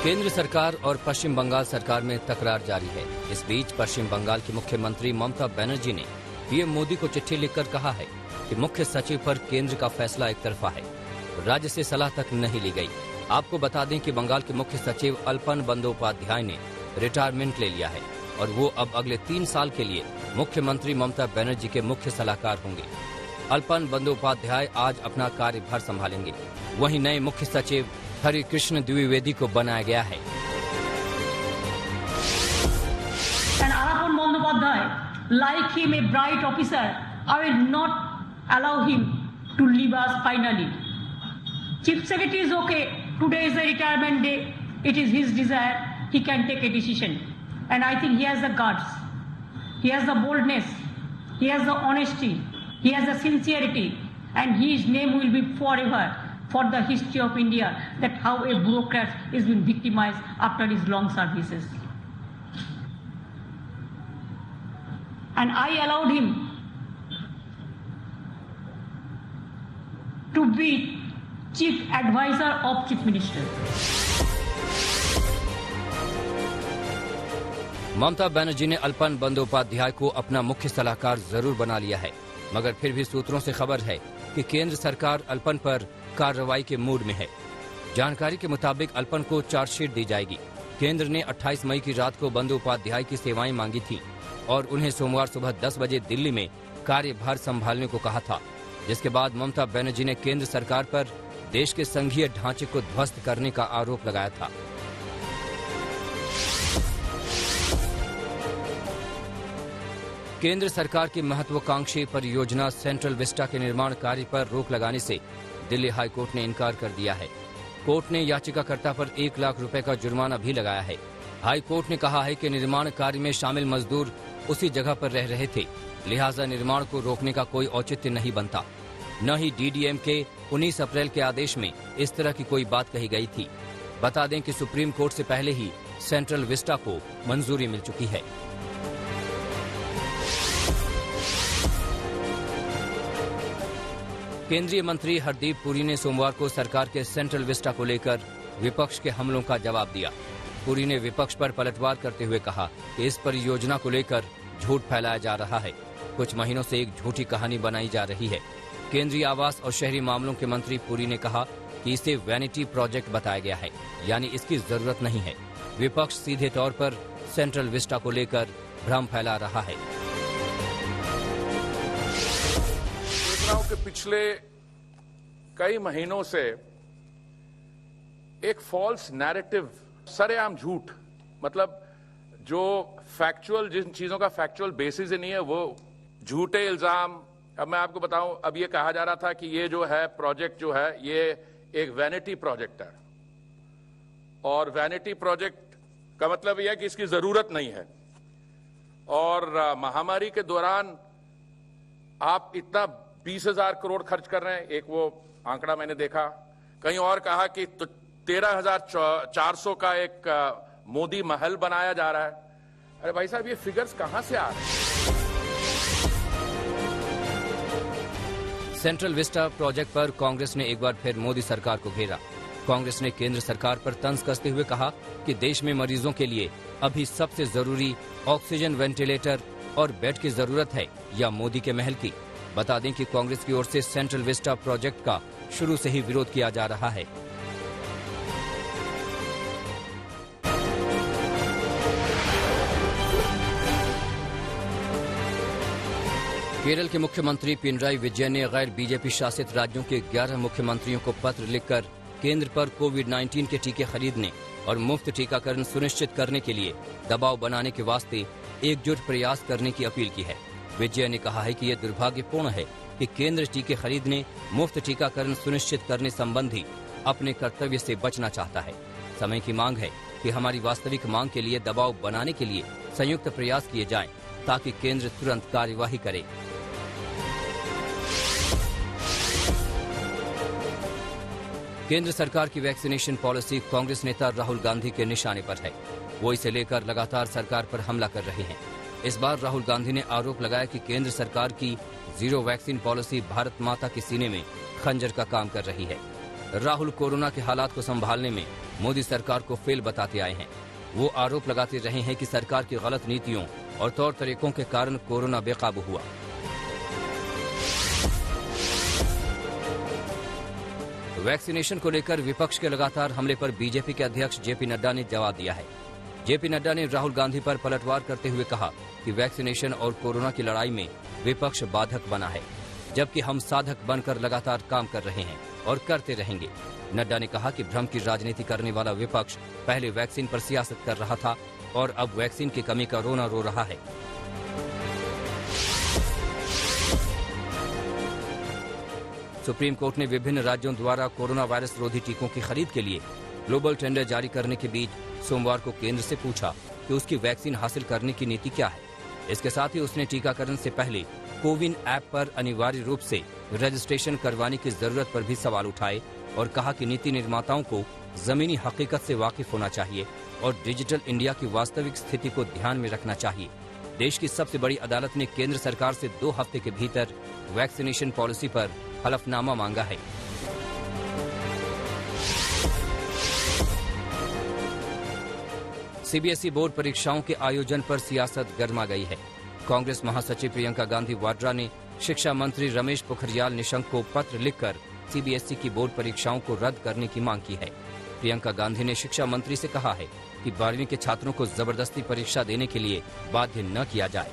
केंद्र सरकार और पश्चिम बंगाल सरकार में तकरार जारी है। इस बीच पश्चिम बंगाल की मुख्यमंत्री ममता बनर्जी ने पीएम मोदी को चिट्ठी लिखकर कहा है कि मुख्य सचिव पर केंद्र का फैसला एक तरफा है, राज्य से सलाह तक नहीं ली गई। आपको बता दें कि बंगाल के मुख्य सचिव अल्पन बंदोपाध्याय ने रिटायरमेंट ले लिया है और वो अब अगले 3 साल के लिए मुख्यमंत्री ममता बनर्जी के मुख्य सलाहकार होंगे। अल्पन बंदोपाध्याय आज अपना कार्यभार संभालेंगे। वहीं नए मुख्य सचिव हरिकृष्ण द्विवेदी को बनाया गया है। Alapon Bandyopadhyay, like him a bright officer, I will not allow him to leave us finally. Chief Secretary is okay. Today is the retirement day. It is his desire. He can take a decision. And I think he has the guts. He has the boldness. He has the honesty. He has the sincerity. And his name will be forever for the history of India, that how a bureaucrat is being victimized after his long services. And I allowed him to be chief advisor of chief minister. Mamata Banerjee ने अल्पन बंदोपाध्याय को अपना मुख्य सलाहकार जरूर बना लिया है, मगर फिर भी सूत्रों से खबर है कि केंद्र सरकार अल्पन पर कार्रवाई के मूड में है। जानकारी के मुताबिक अल्पन को चार्जशीट दी जाएगी। केंद्र ने 28 मई की रात को बंदोपाध्याय की सेवाएं मांगी थी और उन्हें सोमवार सुबह 10 बजे दिल्ली में कार्यभार संभालने को कहा था, जिसके बाद ममता बनर्जी ने केंद्र सरकार पर देश के संघीय ढांचे को ध्वस्त करने का आरोप लगाया था। केंद्र सरकार की महत्वाकांक्षी परियोजना सेंट्रल विस्टा के निर्माण कार्य पर रोक लगाने से दिल्ली हाई कोर्ट ने इनकार कर दिया है। कोर्ट ने याचिकाकर्ता पर 1 लाख रुपए का जुर्माना भी लगाया है। हाई कोर्ट ने कहा है कि निर्माण कार्य में शामिल मजदूर उसी जगह पर रह रहे थे, लिहाजा निर्माण को रोकने का कोई औचित्य नहीं बनता। न ही डीडीएम के 19 अप्रैल के आदेश में इस तरह की कोई बात कही गई थी। बता दें कि सुप्रीम कोर्ट से पहले ही सेंट्रल विस्टा को मंजूरी मिल चुकी है। केंद्रीय मंत्री हरदीप पुरी ने सोमवार को सरकार के सेंट्रल विस्टा को लेकर विपक्ष के हमलों का जवाब दिया। पुरी ने विपक्ष पर पलटवार करते हुए कहा कि इस परियोजना को लेकर झूठ फैलाया जा रहा है। कुछ महीनों से एक झूठी कहानी बनाई जा रही है। केंद्रीय आवास और शहरी मामलों के मंत्री पुरी ने कहा कि इसे वैनिटी प्रोजेक्ट बताया गया है, यानी इसकी जरूरत नहीं है। विपक्ष सीधे तौर पर सेंट्रल विस्टा को लेकर भ्रम फैला रहा है। के पिछले कई महीनों से एक फॉल्स नैरेटिव, सरेआम झूठ, मतलब जो फैक्चुअल, जिन चीजों का फैक्चुअल बेसिस ही नहीं है, वो झूठे इल्जाम। अब मैं आपको बताऊं, अब ये कहा जा रहा था कि ये जो है प्रोजेक्ट जो है ये एक वैनिटी प्रोजेक्ट है, और वैनिटी प्रोजेक्ट का मतलब यह है कि इसकी जरूरत नहीं है। और महामारी के दौरान आप इतना 20,000 करोड़ खर्च कर रहे हैं, एक वो आंकड़ा मैंने देखा। कहीं और कहा कि 13,400 का एक मोदी महल बनाया जा रहा है। अरे भाई साहब, ये फिगर्स कहां से आ रहे हैं? सेंट्रल विस्टा प्रोजेक्ट पर कांग्रेस ने एक बार फिर मोदी सरकार को घेरा। कांग्रेस ने केंद्र सरकार पर तंज कसते हुए कहा कि देश में मरीजों के लिए अभी सबसे जरूरी ऑक्सीजन, वेंटिलेटर और बेड की जरूरत है या मोदी के महल की। बता दें कि कांग्रेस की ओर से सेंट्रल विस्टा प्रोजेक्ट का शुरू से ही विरोध किया जा रहा है। केरल के मुख्यमंत्री पिनराई विजयन ने गैर बीजेपी शासित राज्यों के 11 मुख्यमंत्रियों को पत्र लिखकर केंद्र पर कोविड-19 के टीके खरीदने और मुफ्त टीकाकरण सुनिश्चित करने के लिए दबाव बनाने के वास्ते एकजुट प्रयास करने की अपील की है। विजय ने कहा है कि यह दुर्भाग्यपूर्ण है कि केंद्र टीके खरीदने, मुफ्त टीकाकरण सुनिश्चित करने संबंधी अपने कर्तव्य से बचना चाहता है। समय की मांग है कि हमारी वास्तविक मांग के लिए दबाव बनाने के लिए संयुक्त प्रयास किए जाएं, ताकि केंद्र तुरंत कार्यवाही करे। केंद्र सरकार की वैक्सीनेशन पॉलिसी कांग्रेस नेता राहुल गांधी के निशाने पर है। वो इसे लेकर लगातार सरकार पर हमला कर रहे हैं। इस बार राहुल गांधी ने आरोप लगाया कि केंद्र सरकार की जीरो वैक्सीन पॉलिसी भारत माता के सीने में खंजर का काम कर रही है। राहुल कोरोना के हालात को संभालने में मोदी सरकार को फेल बताते आए हैं। वो आरोप लगाते रहे हैं कि सरकार की गलत नीतियों और तौर तरीकों के कारण कोरोना बेकाबू हुआ। वैक्सीनेशन को लेकर विपक्ष के लगातार हमले पर बीजेपी के अध्यक्ष जेपी नड्डा ने जवाब दिया है। जेपी नड्डा ने राहुल गांधी पर पलटवार करते हुए कहा कि वैक्सीनेशन और कोरोना की लड़ाई में विपक्ष बाधक बना है, जबकि हम साधक बनकर लगातार काम कर रहे हैं और करते रहेंगे। नड्डा ने कहा कि भ्रम की राजनीति करने वाला विपक्ष पहले वैक्सीन पर सियासत कर रहा था और अब वैक्सीन की कमी का रोना रो रहा है। सुप्रीम कोर्ट ने विभिन्न राज्यों द्वारा कोरोना वायरस रोधी टीकों की खरीद के लिए ग्लोबल टेंडर जारी करने के बीच सोमवार को केंद्र से पूछा कि उसकी वैक्सीन हासिल करने की नीति क्या है। इसके साथ ही उसने टीकाकरण से पहले कोविन ऐप पर अनिवार्य रूप से रजिस्ट्रेशन करवाने की जरूरत पर भी सवाल उठाए और कहा कि नीति निर्माताओं को जमीनी हकीकत से वाकिफ होना चाहिए और डिजिटल इंडिया की वास्तविक स्थिति को ध्यान में रखना चाहिए। देश की सबसे बड़ी अदालत ने केंद्र सरकार से 2 हफ्ते के भीतर वैक्सीनेशन पॉलिसी पर हलफनामा मांगा है। सीबीएसई बोर्ड परीक्षाओं के आयोजन पर सियासत गर्मा गई है। कांग्रेस महासचिव प्रियंका गांधी वाड्रा ने शिक्षा मंत्री रमेश पोखरियाल निशंक को पत्र लिखकर सीबीएसई की बोर्ड परीक्षाओं को रद्द करने की मांग की है। प्रियंका गांधी ने शिक्षा मंत्री से कहा है कि 12वीं के छात्रों को जबरदस्ती परीक्षा देने के लिए बाध्य न किया जाए।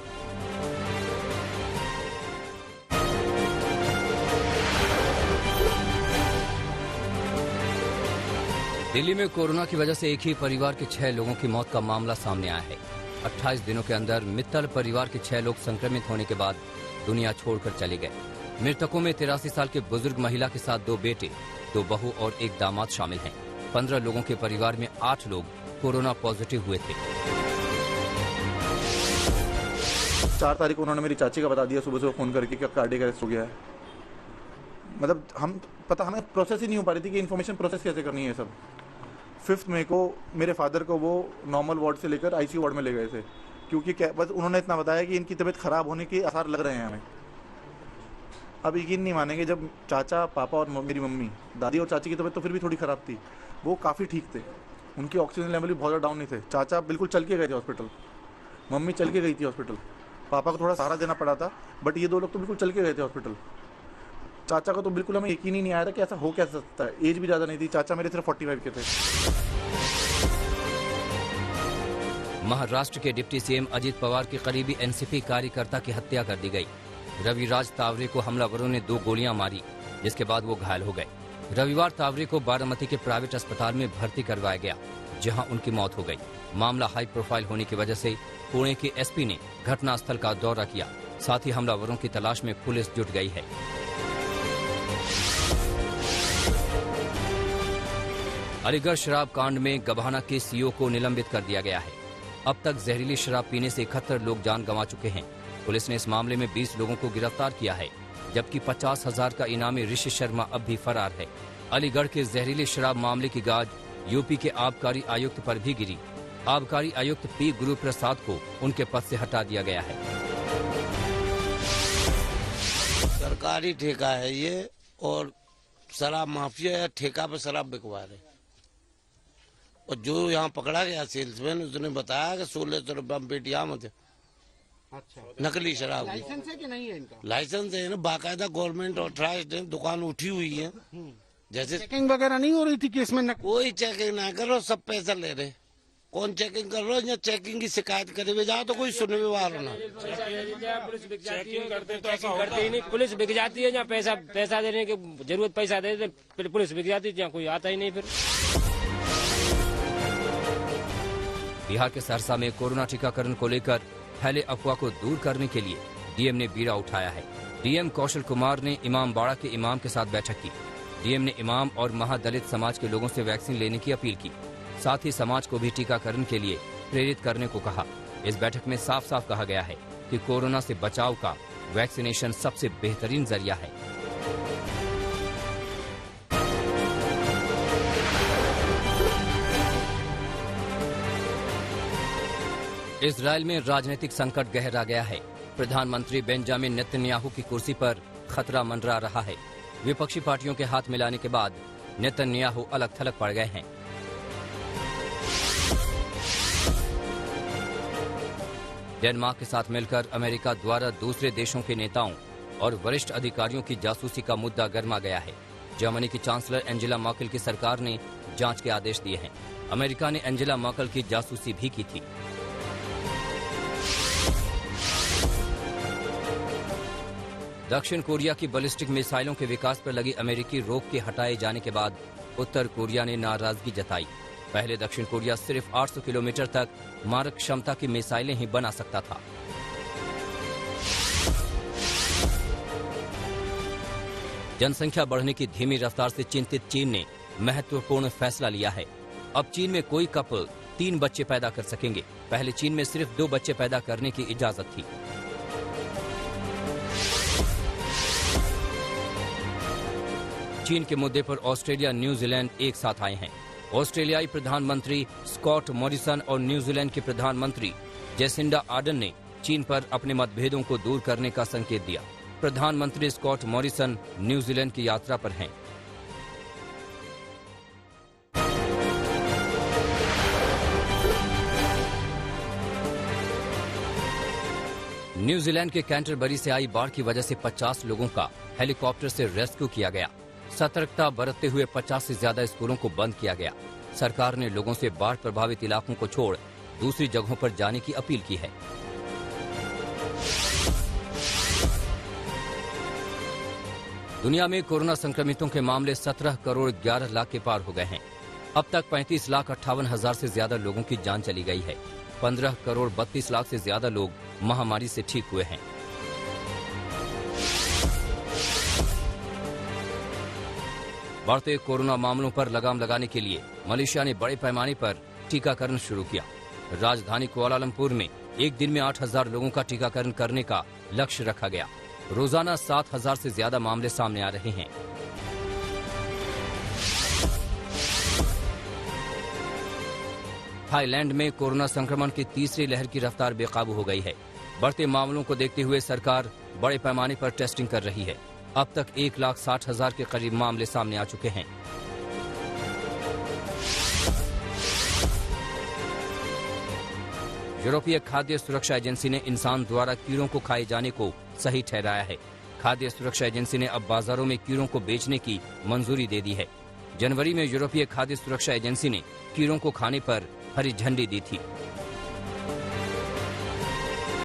दिल्ली में कोरोना की वजह से एक ही परिवार के 6 लोगों की मौत का मामला सामने आया है। 28 दिनों के अंदर मित्तल परिवार के 6 लोग संक्रमित होने के बाद दुनिया छोड़कर चले गए। मृतकों में 83 साल के बुजुर्ग महिला के साथ 2 बेटे, 2 बहू और 1 दामाद शामिल हैं। 15 लोगों के परिवार में 8 लोग कोरोना पॉजिटिव हुए थे। 4 तारीख को उन्होंने मेरी चाची का बता दिया सुबह सुबह फोन करके कि कार्डियक अरेस्ट हो गया है। मतलब हमें प्रोसेस ही नहीं हो पा रही थी कि इन्फॉर्मेशन प्रोसेस कैसे करनी है सब। 5 मई को मेरे फादर को वो नॉर्मल वार्ड से लेकर आईसीयू वार्ड में ले गए थे, क्योंकि बस उन्होंने इतना बताया कि इनकी तबीयत खराब होने के आसार लग रहे हैं हमें। अब यकीन नहीं मानेंगे, जब चाचा, पापा और मेरी मम्मी, दादी और चाची की तबीयत तो फिर भी थोड़ी ख़राब थी, वो काफ़ी ठीक थे, उनकी ऑक्सीजन लेवल भी बहुत ज़्यादा डाउन नहीं थे। चाचा बिल्कुल चल के गए थे हॉस्पिटल, मम्मी चल के गई थी हॉस्पिटल, पापा को थोड़ा सहारा देना पड़ा था, बट ये 2 लोग तो बिल्कुल चल के गए थे हॉस्पिटल। चाचा को तो बिल्कुल हमें यकीन ही नहीं आया था कि ऐसा हो कैसे सकता है। एज भी ज़्यादा नहीं थी, चाचा मेरे सिर्फ 45 के थे। महाराष्ट्र के डिप्टी सीएम अजित पवार के करीबी एनसीपी कार्यकर्ता की हत्या कर दी गई। रविराज तावरे को हमलावरों ने 2 गोलियां मारी, जिसके बाद वो घायल हो गए। रविवार तावरे को बारामती के प्राइवेट अस्पताल में भर्ती करवाया गया, जहां उनकी मौत हो गई। मामला हाई प्रोफाइल होने की वजह से पुणे के एसपी ने घटनास्थल का दौरा किया। साथ ही हमलावरों की तलाश में पुलिस जुट गई है। अलीगढ़ शराब कांड में गभाना के सीईओ को निलंबित कर दिया गया है। अब तक जहरीली शराब पीने से 71 लोग जान गंवा चुके हैं। पुलिस ने इस मामले में 20 लोगों को गिरफ्तार किया है, जबकि 50,000 का इनामी ऋषि शर्मा अब भी फरार है। अलीगढ़ के जहरीली शराब मामले की गाज यूपी के आबकारी आयुक्त पर भी गिरी। आबकारी आयुक्त पी गुरु प्रसाद को उनके पद से हटा दिया गया है। सरकारी ठेका है ये, और शराब माफिया या ठेका पे शराब बिकवा रहे। और जो यहाँ पकड़ा गया सेल्समैन, उसने बताया कि 1600 रुपये पेटियां में थे। अच्छा, नकली शराब। लाइसेंस है कि नहीं है इनका? लाइसेंस है ना, बाकायदा गवर्नमेंट ऑथराइज्ड है, दुकान उठी हुई है। जैसे चेकिंग वगैरह नहीं हो रही थी केस में? कोई चेकिंग ना करो, सब पैसा ले रहे। कौन चेकिंग कर रहा है? या चेकिंग की शिकायत करे हुए जाओ तो कोई सुनने वाला ना। चेकिंग करते ही नहीं, पुलिस बिक जाती है। जहाँ पैसा देने की जरूरत, पैसा दे दे, फिर पुलिस बिक जाती है, जहाँ कोई आता ही नहीं। फिर बिहार के सहरसा में कोरोना टीकाकरण को लेकर फैले अफवाह को दूर करने के लिए डीएम ने बीड़ा उठाया है। डीएम कौशल कुमार ने इमाम बाड़ा के इमाम के साथ बैठक की। डीएम ने इमाम और महादलित समाज के लोगों से वैक्सीन लेने की अपील की। साथ ही समाज को भी टीकाकरण के लिए प्रेरित करने को कहा। इस बैठक में साफ साफ कहा गया है कि कोरोना से बचाव का वैक्सीनेशन सबसे बेहतरीन जरिया है। इजराइल में राजनीतिक संकट गहरा गया है। प्रधानमंत्री बेंजामिन नेतन्याहू की कुर्सी पर खतरा मंडरा रहा है। विपक्षी पार्टियों के हाथ मिलाने के बाद नेतन्याहू अलग थलग पड़ गए हैं। डेनमार्क के साथ मिलकर अमेरिका द्वारा दूसरे देशों के नेताओं और वरिष्ठ अधिकारियों की जासूसी का मुद्दा गर्मा गया है। जर्मनी की चांसलर एंजेला मर्केल की सरकार ने जांच के आदेश दिए हैं। अमेरिका ने एंजेला मर्केल की जासूसी भी की थी। दक्षिण कोरिया की बैलिस्टिक मिसाइलों के विकास पर लगी अमेरिकी रोक के हटाए जाने के बाद उत्तर कोरिया ने नाराजगी जताई। पहले दक्षिण कोरिया सिर्फ 800 किलोमीटर तक मारक क्षमता की मिसाइलें ही बना सकता था। जनसंख्या बढ़ने की धीमी रफ्तार से चिंतित चीन ने महत्वपूर्ण फैसला लिया है। अब चीन में कोई कपल 3 बच्चे पैदा कर सकेंगे। पहले चीन में सिर्फ 2 बच्चे पैदा करने की इजाजत थी। चीन के मुद्दे पर ऑस्ट्रेलिया न्यूजीलैंड एक साथ आए हैं। ऑस्ट्रेलियाई प्रधानमंत्री स्कॉट मॉरिसन और न्यूजीलैंड के प्रधानमंत्री जेसिंडा आर्डन ने चीन पर अपने मतभेदों को दूर करने का संकेत दिया। प्रधानमंत्री स्कॉट मॉरिसन न्यूजीलैंड की यात्रा पर हैं। न्यूजीलैंड के कैंटरबरी से आई बाढ़ की वजह से 50 लोगों का हेलीकॉप्टर से रेस्क्यू किया गया। सतर्कता बरतते हुए 50 से ज्यादा स्कूलों को बंद किया गया। सरकार ने लोगों से बाढ़ प्रभावित इलाकों को छोड़ दूसरी जगहों पर जाने की अपील की है। दुनिया में कोरोना संक्रमितों के मामले 17 करोड़ 11 लाख के पार हो गए हैं। अब तक 35,58,000 से ज्यादा लोगों की जान चली गई है। 15 करोड़ 32 लाख से ज्यादा लोग महामारी से ठीक हुए हैं। बढ़ते कोरोना मामलों पर लगाम लगाने के लिए मलेशिया ने बड़े पैमाने पर टीकाकरण शुरू किया। राजधानी कुआलालंपुर में एक दिन में 8,000 लोगों का टीकाकरण करने का लक्ष्य रखा गया। रोजाना 7,000 से ज्यादा मामले सामने आ रहे हैं। थाईलैंड में कोरोना संक्रमण की तीसरी लहर की रफ्तार बेकाबू हो गई है। बढ़ते मामलों को देखते हुए सरकार बड़े पैमाने पर टेस्टिंग कर रही है। अब तक 1,60,000 के करीब मामले सामने आ चुके हैं। यूरोपीय खाद्य सुरक्षा एजेंसी ने इंसान द्वारा कीड़ों को खाए जाने को सही ठहराया है। खाद्य सुरक्षा एजेंसी ने अब बाजारों में कीड़ों को बेचने की मंजूरी दे दी है। जनवरी में यूरोपीय खाद्य सुरक्षा एजेंसी ने कीड़ों को खाने पर हरी झंडी दी थी।